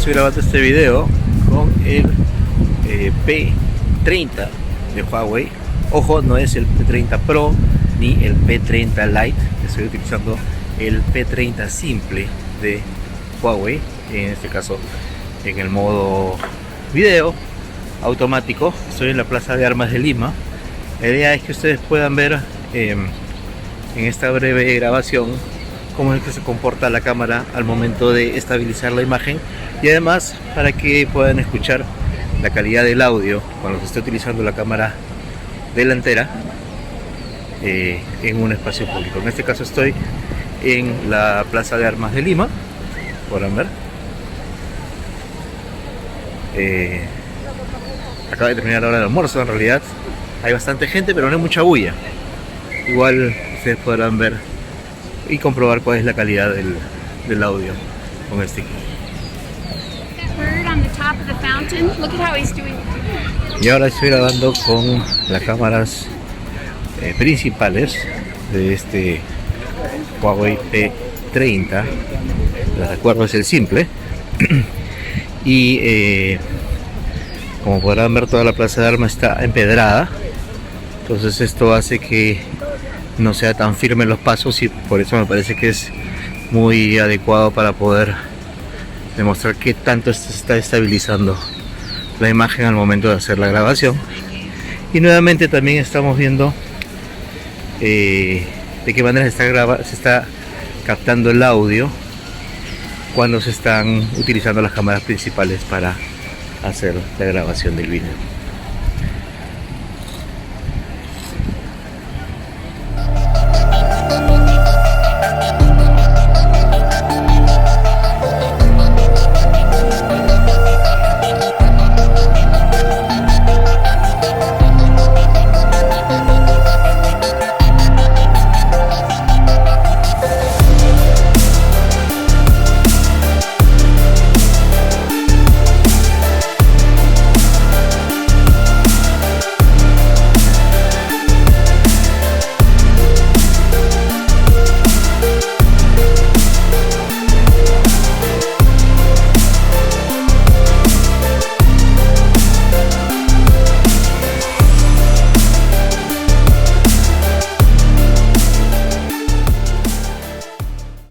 estoy grabando este video con el P30 de Huawei. Ojo, no es el P30 Pro ni el P30 Lite. Estoy utilizando el P30 simple de Huawei, en este caso en el modo video automático. Estoy en la Plaza de Armas de Lima. La idea es que ustedes puedan ver en esta breve grabación cómo es que se comporta la cámara al momento de estabilizar la imagen, y además para que puedan escuchar la calidad del audio cuando se esté utilizando la cámara delantera en un espacio público. En este caso estoy en la Plaza de Armas de Lima, podrán ver. Acaba de terminar la hora del almuerzo. En realidad hay bastante gente, pero no hay mucha bulla. Igual ustedes podrán ver y comprobar cuál es la calidad del audio con este equipo. Y ahora estoy grabando con las cámaras principales de este Huawei P30. Les recuerdo, es el simple. Y como podrán ver, toda la plaza de armas está empedrada, entonces esto hace que no sea tan firme los pasos, y por eso me parece que es muy adecuado para poder demostrar qué tanto se está estabilizando la imagen al momento de hacer la grabación. Y nuevamente también estamos viendo de qué manera se está captando el audio cuando se están utilizando las cámaras principales para hacer la grabación del vídeo.